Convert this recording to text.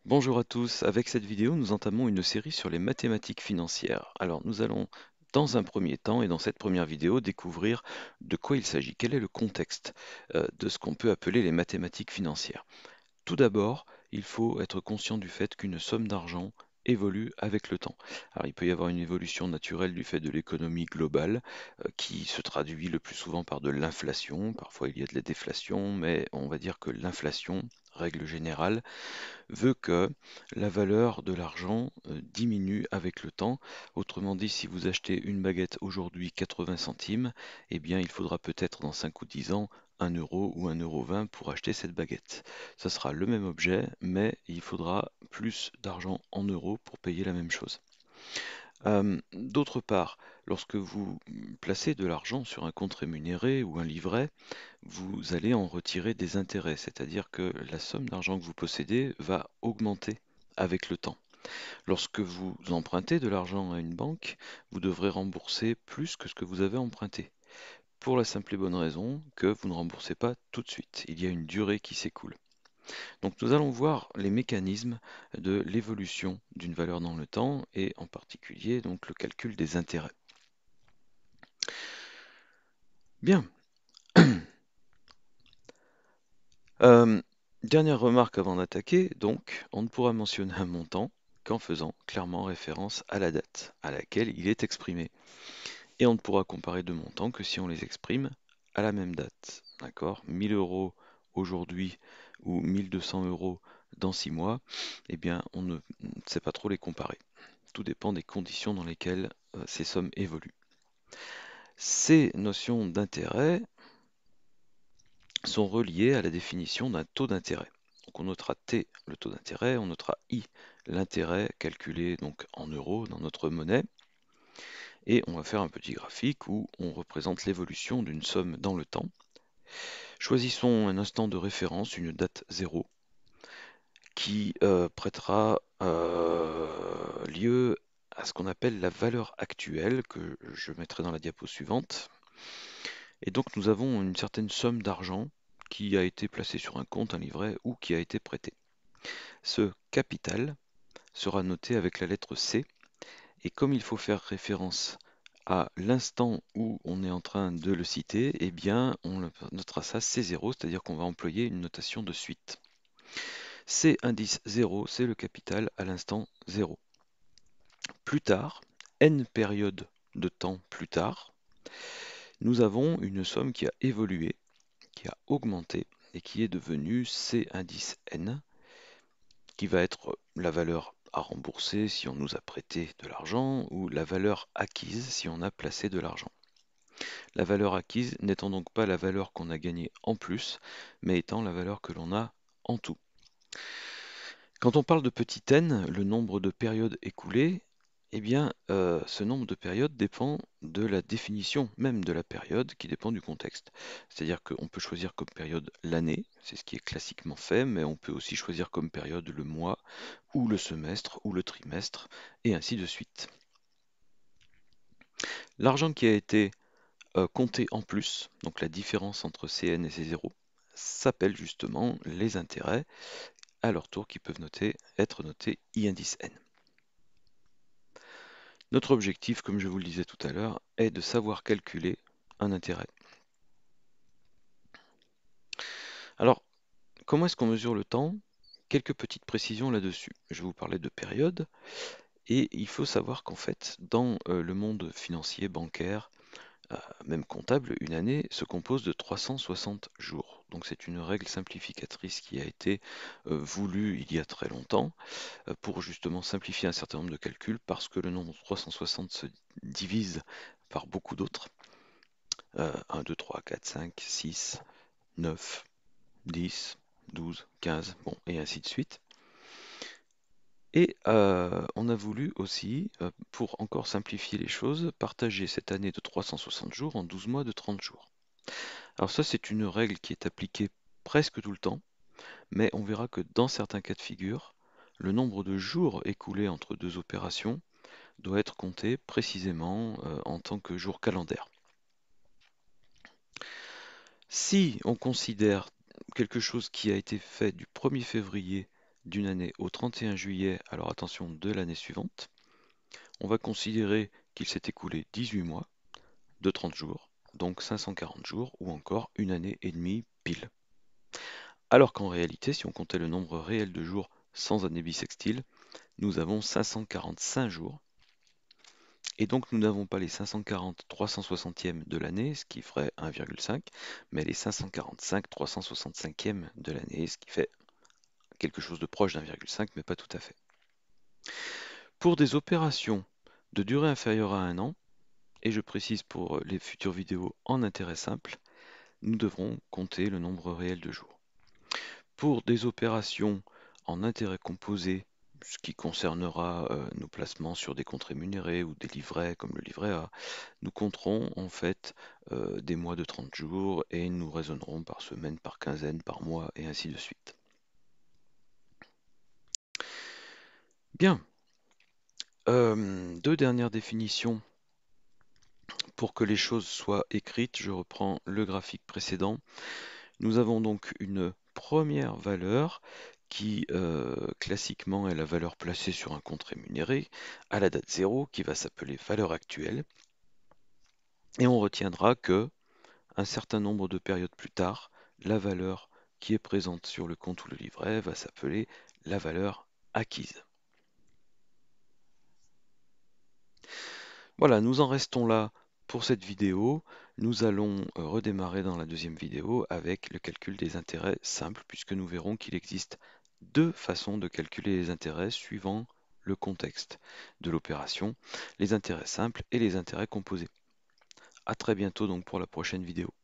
Bonjour à tous, avec cette vidéo nous entamons une série sur les mathématiques financières. Alors nous allons dans un premier temps et dans cette première vidéo découvrir de quoi il s'agit, quel est le contexte de ce qu'on peut appeler les mathématiques financières. Tout d'abord, il faut être conscient du fait qu'une somme d'argent évolue avec le temps. Alors il peut y avoir une évolution naturelle du fait de l'économie globale qui se traduit le plus souvent par de l'inflation, parfois il y a de la déflation, mais on va dire que l'inflation, règle générale, veut que la valeur de l'argent diminue avec le temps. Autrement dit, si vous achetez une baguette aujourd'hui 80 centimes, eh bien il faudra peut-être dans 5 ou 10 ans 1 euro ou 1,20 € pour acheter cette baguette. Ça sera le même objet, mais il faudra plus d'argent en euros pour payer la même chose. D'autre part, lorsque vous placez de l'argent sur un compte rémunéré ou un livret, vous allez en retirer des intérêts, c'est-à-dire que la somme d'argent que vous possédez va augmenter avec le temps. Lorsque vous empruntez de l'argent à une banque, vous devrez rembourser plus que ce que vous avez emprunté, pour la simple et bonne raison que vous ne remboursez pas tout de suite. Il y a une durée qui s'écoule. Donc nous allons voir les mécanismes de l'évolution d'une valeur dans le temps et en particulier donc le calcul des intérêts. Bien. Euh, Dernière remarque avant d'attaquer, donc, on ne pourra mentionner un montant qu'en faisant clairement référence à la date à laquelle il est exprimé. Et on ne pourra comparer deux montants que si on les exprime à la même date. D'accord? 1000 euros aujourd'hui ou 1200 euros dans 6 mois, eh bien, on ne sait pas trop les comparer. Tout dépend des conditions dans lesquelles ces sommes évoluent. Ces notions d'intérêt sont reliées à la définition d'un taux d'intérêt. Donc on notera T, le taux d'intérêt, on notera I, l'intérêt calculé donc en euros dans notre monnaie, et on va faire un petit graphique où on représente l'évolution d'une somme dans le temps. Choisissons un instant de référence, une date 0, qui prêtera lieu à ce qu'on appelle la valeur actuelle, que je mettrai dans la diapo suivante. Et donc nous avons une certaine somme d'argent qui a été placée sur un compte, un livret, ou qui a été prêté. Ce capital sera noté avec la lettre C, et comme il faut faire référence à l'instant où on est en train de le citer, eh bien on notera ça C0, c'est-à-dire qu'on va employer une notation de suite. C indice 0, c'est le capital à l'instant 0. Plus tard, n périodes de temps plus tard, nous avons une somme qui a évolué, qui a augmenté et qui est devenue C indice n, qui va être la valeur à rembourser si on nous a prêté de l'argent ou la valeur acquise si on a placé de l'argent. La valeur acquise n'étant donc pas la valeur qu'on a gagnée en plus, mais étant la valeur que l'on a en tout. Quand on parle de petit n, le nombre de périodes écoulées, eh bien, ce nombre de périodes dépend de la définition même de la période qui dépend du contexte. C'est-à-dire qu'on peut choisir comme période l'année, c'est ce qui est classiquement fait, mais on peut aussi choisir comme période le mois, ou le semestre, ou le trimestre, et ainsi de suite. L'argent qui a été compté en plus, donc la différence entre Cn et C0, s'appelle justement les intérêts, à leur tour qui peuvent être notés I indice N. Notre objectif, comme je vous le disais tout à l'heure, est de savoir calculer un intérêt. Alors, comment est-ce qu'on mesure le temps? Quelques petites précisions là-dessus. Je vais vous parler de période, et il faut savoir qu'en fait, dans le monde financier, bancaire, même comptable, une année se compose de 360 jours. Donc c'est une règle simplificatrice qui a été voulue il y a très longtemps pour justement simplifier un certain nombre de calculs parce que le nombre 360 se divise par beaucoup d'autres. 1, 2, 3, 4, 5, 6, 9, 10, 12, 15, bon, et ainsi de suite. Et on a voulu aussi, pour encore simplifier les choses, partager cette année de 360 jours en 12 mois de 30 jours. Alors ça, c'est une règle qui est appliquée presque tout le temps, mais on verra que dans certains cas de figure, le nombre de jours écoulés entre deux opérations doit être compté précisément en tant que jour calendaire. Si on considère quelque chose qui a été fait du 1er février d'une année au 31 juillet, alors attention, de l'année suivante. On va considérer qu'il s'est écoulé 18 mois de 30 jours, donc 540 jours, ou encore une année et demie pile. Alors qu'en réalité, si on comptait le nombre réel de jours sans année bissextile, nous avons 545 jours. Et donc nous n'avons pas les 540 360e de l'année, ce qui ferait 1,5, mais les 545 365e de l'année, ce qui fait quelque chose de proche d'1,5, mais pas tout à fait. Pour des opérations de durée inférieure à 1 an, et je précise pour les futures vidéos en intérêt simple, nous devrons compter le nombre réel de jours. Pour des opérations en intérêt composé, ce qui concernera nos placements sur des comptes rémunérés ou des livrets comme le livret A, nous compterons en fait des mois de 30 jours et nous raisonnerons par semaine, par quinzaine, par mois et ainsi de suite. Bien. Deux dernières définitions pour que les choses soient écrites. Je reprends le graphique précédent. Nous avons donc une première valeur qui classiquement est la valeur placée sur un compte rémunéré à la date 0 qui va s'appeler valeur actuelle. Et on retiendra que un certain nombre de périodes plus tard, la valeur qui est présente sur le compte ou le livret va s'appeler la valeur acquise. Voilà, nous en restons là pour cette vidéo. Nous allons redémarrer dans la deuxième vidéo avec le calcul des intérêts simples, puisque nous verrons qu'il existe deux façons de calculer les intérêts suivant le contexte de l'opération, les intérêts simples et les intérêts composés. À très bientôt donc pour la prochaine vidéo.